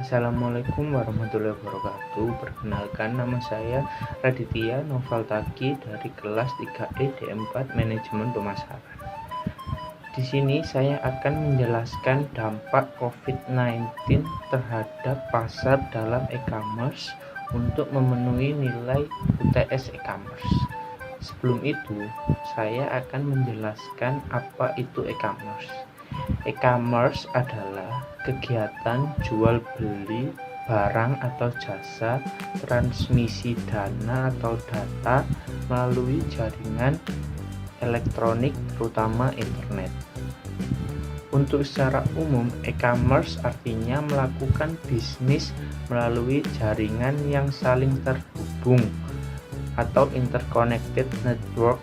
Assalamualaikum warahmatullahi wabarakatuh. Perkenalkan, nama saya Raditya Novaltaki dari kelas 3E D4 Manajemen Pemasaran. Di sini saya akan menjelaskan dampak COVID-19 terhadap pasar dalam e-commerce untuk memenuhi nilai UTS e-commerce. Sebelum itu, saya akan menjelaskan apa itu e-commerce. E-commerce adalah kegiatan jual beli barang atau jasa, transmisi dana atau data melalui jaringan elektronik, terutama internet. Untuk secara umum, e-commerce artinya melakukan bisnis melalui jaringan yang saling terhubung atau interconnected network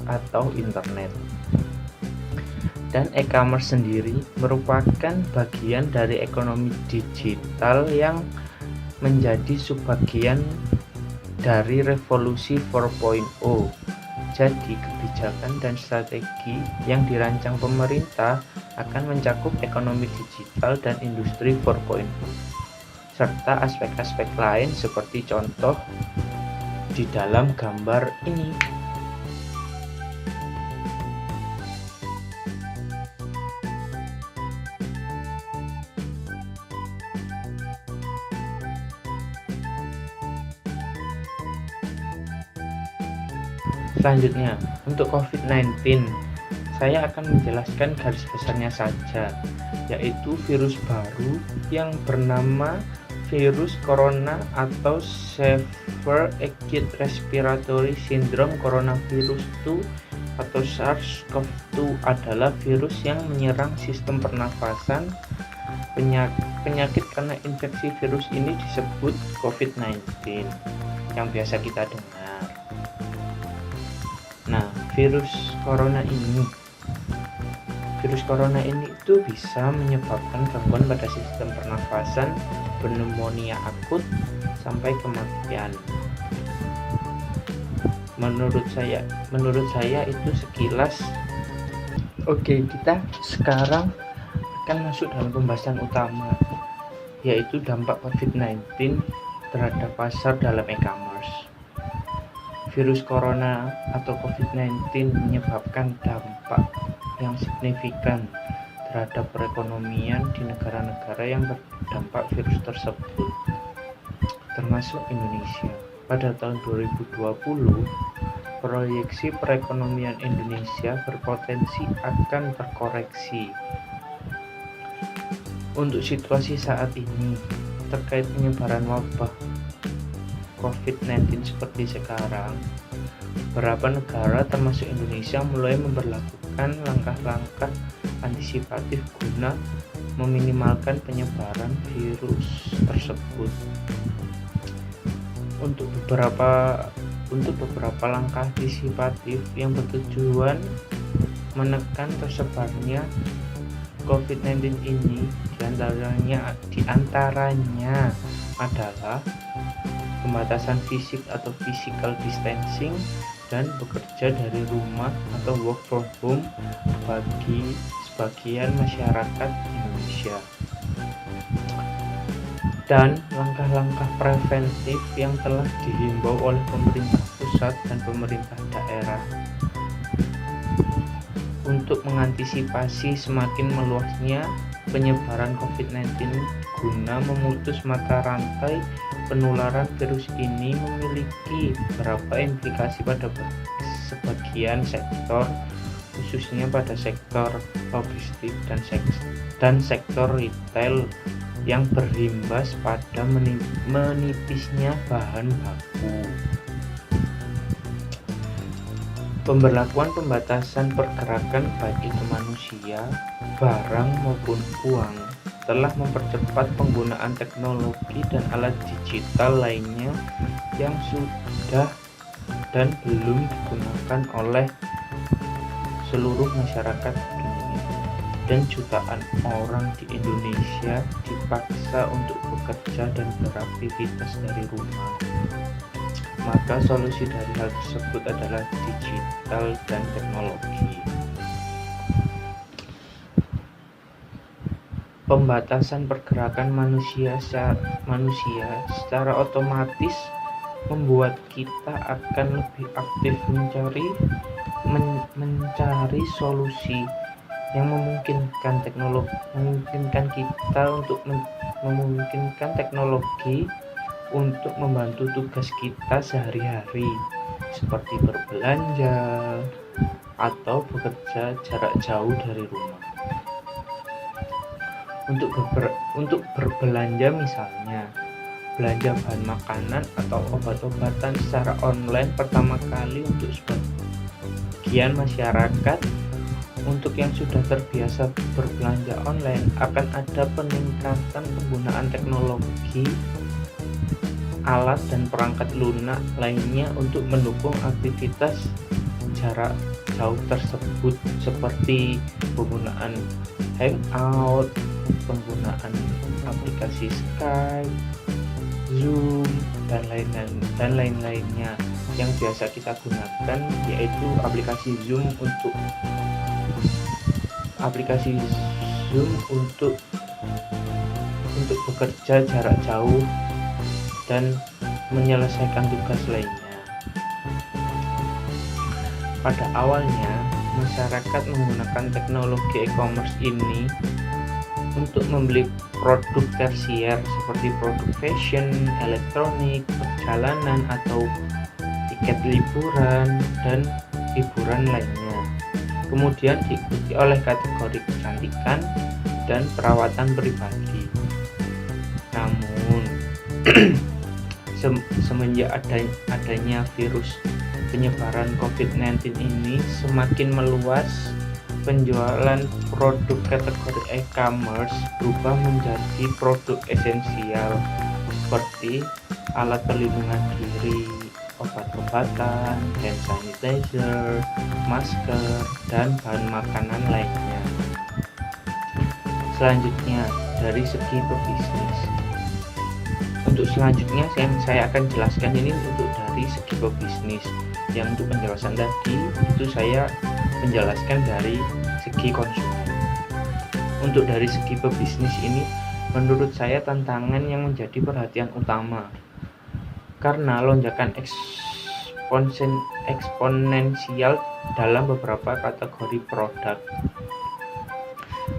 atau internet. Dan e-commerce sendiri merupakan bagian dari ekonomi digital yang menjadi subbagian dari revolusi 4.0. Jadi, kebijakan dan strategi yang dirancang pemerintah akan mencakup ekonomi digital dan industri 4.0 serta aspek-aspek lain seperti contoh di dalam gambar ini. Selanjutnya, untuk COVID-19, saya akan menjelaskan garis besarnya saja, yaitu virus baru yang bernama virus corona atau Severe Acute Respiratory Syndrome Coronavirus 2 atau SARS-CoV-2 adalah virus yang menyerang sistem pernafasan. Penyakit karena infeksi virus ini disebut COVID-19 yang biasa kita dengar. Nah, virus corona ini itu bisa menyebabkan gangguan pada sistem pernafasan, pneumonia akut, sampai kematian. Menurut saya itu sekilas. Oke, kita sekarang akan masuk dalam pembahasan utama, yaitu dampak COVID-19 terhadap pasar dalam e-commerce. Virus corona atau COVID-19 menyebabkan dampak yang signifikan terhadap perekonomian di negara-negara yang terdampak virus tersebut, termasuk Indonesia. Pada tahun 2020, proyeksi perekonomian Indonesia berpotensi akan terkoreksi. Untuk situasi saat ini terkait penyebaran wabah COVID-19 seperti sekarang, beberapa negara termasuk Indonesia mulai memberlakukan langkah-langkah antisipatif guna meminimalkan penyebaran virus tersebut. Untuk beberapa langkah antisipatif yang bertujuan menekan tersebarnya COVID-19 ini diantaranya adalah pembatasan fisik atau physical distancing dan bekerja dari rumah atau work from home bagi sebagian masyarakat Indonesia. Dan langkah-langkah preventif yang telah dihimbau oleh pemerintah pusat dan pemerintah daerah untuk mengantisipasi semakin meluasnya penyebaran COVID-19 guna memutus mata rantai penularan virus ini memiliki beberapa implikasi pada sebagian sektor, khususnya pada sektor logistik dan sektor retail yang berimbas pada menipisnya bahan baku. Pemberlakuan pembatasan pergerakan baik itu manusia, barang maupun uang telah mempercepat penggunaan teknologi dan alat digital lainnya yang sudah dan belum digunakan oleh seluruh masyarakat dunia, dan jutaan orang di Indonesia dipaksa untuk bekerja dan beraktivitas dari rumah. Maka solusi dari hal tersebut adalah digital dan teknologi. Pembatasan pergerakan manusia secara otomatis membuat kita akan lebih aktif mencari solusi yang memungkinkan teknologi untuk membantu tugas kita sehari-hari, seperti berbelanja atau bekerja jarak jauh dari rumah. Untuk berbelanja, misalnya belanja bahan makanan atau obat-obatan secara online pertama kali untuk sebagian masyarakat. Untuk yang sudah terbiasa berbelanja online, akan ada peningkatan penggunaan teknologi, alat dan perangkat lunak lainnya untuk mendukung aktivitas jarak jauh tersebut, seperti penggunaan Hangout, penggunaan aplikasi Skype, Zoom, dan lain-lainnya. Yang biasa kita gunakan yaitu aplikasi Zoom untuk bekerja jarak jauh dan menyelesaikan tugas lainnya. Pada awalnya, masyarakat menggunakan teknologi e-commerce ini untuk membeli produk tersier seperti produk fashion, elektronik, perjalanan, atau tiket liburan dan hiburan lainnya. Kemudian diikuti oleh kategori kecantikan dan perawatan pribadi. Namun, semenjak adanya virus penyebaran COVID-19 ini semakin meluas, penjualan produk kategori e-commerce berubah menjadi produk esensial seperti alat perlindungan diri, obat-obatan, hand sanitizer, masker, dan bahan makanan lainnya. Selanjutnya, dari segi pebisnis. Untuk selanjutnya saya akan jelaskan ini untuk dari segi pebisnis. Yang untuk penjelasan tadi itu saya menjelaskan dari segi konsumen. Untuk dari segi pebisnis ini, menurut saya tantangan yang menjadi perhatian utama karena lonjakan eksponensial dalam beberapa kategori produk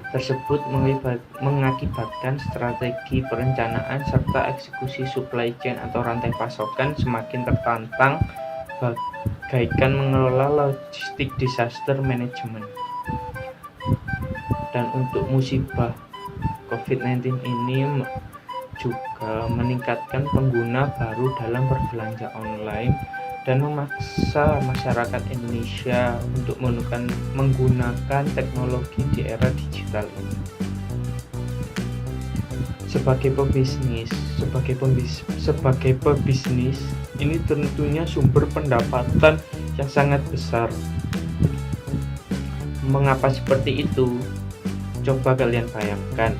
tersebut mengakibatkan strategi perencanaan serta eksekusi supply chain atau rantai pasokan semakin tertantang, bagaikan mengelola logistik disaster management. Dan untuk musibah COVID-19 ini juga meningkatkan pengguna baru dalam berbelanja online dan memaksa masyarakat Indonesia untuk menggunakan teknologi di era digital ini. Sebagai pebisnis, ini tentunya sumber pendapatan yang sangat besar. Mengapa seperti itu? Coba kalian bayangkan.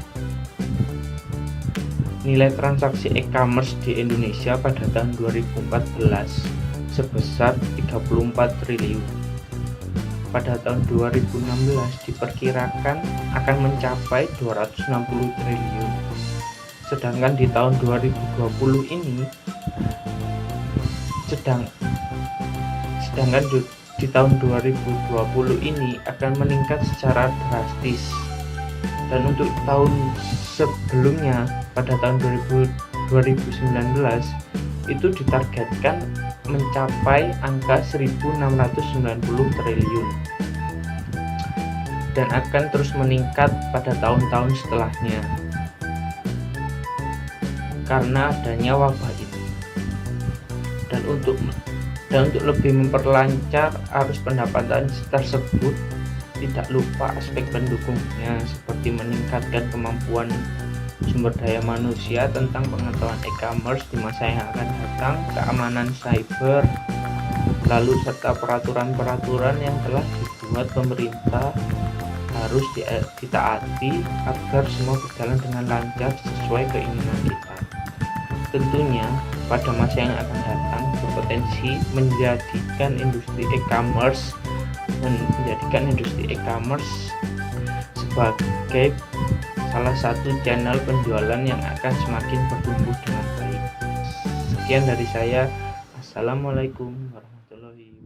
Nilai transaksi e-commerce di Indonesia pada tahun 2014 sebesar 34 triliun. Pada tahun 2016 diperkirakan akan mencapai 260 triliun. Sedangkan di tahun 2020 ini di tahun 2020 ini akan meningkat secara drastis. Dan untuk tahun sebelumnya pada tahun 2019 itu ditargetkan mencapai angka 1.690 triliun dan akan terus meningkat pada tahun-tahun setelahnya karena adanya wabah ini. Dan untuk lebih memperlancar arus pendapatan tersebut, tidak lupa aspek pendukungnya seperti meningkatkan kemampuan sumber daya manusia tentang pengetahuan e-commerce di masa yang akan datang, keamanan cyber, lalu serta peraturan-peraturan yang telah dibuat pemerintah harus ditaati agar semua berjalan dengan lancar sesuai keinginan kita. Tentunya pada masa yang akan datang berpotensi menjadikan industri salah satu channel penjualan yang akan semakin bertumbuh dengan baik. Sekian dari saya. Assalamualaikum warahmatullahi wabarakatuh.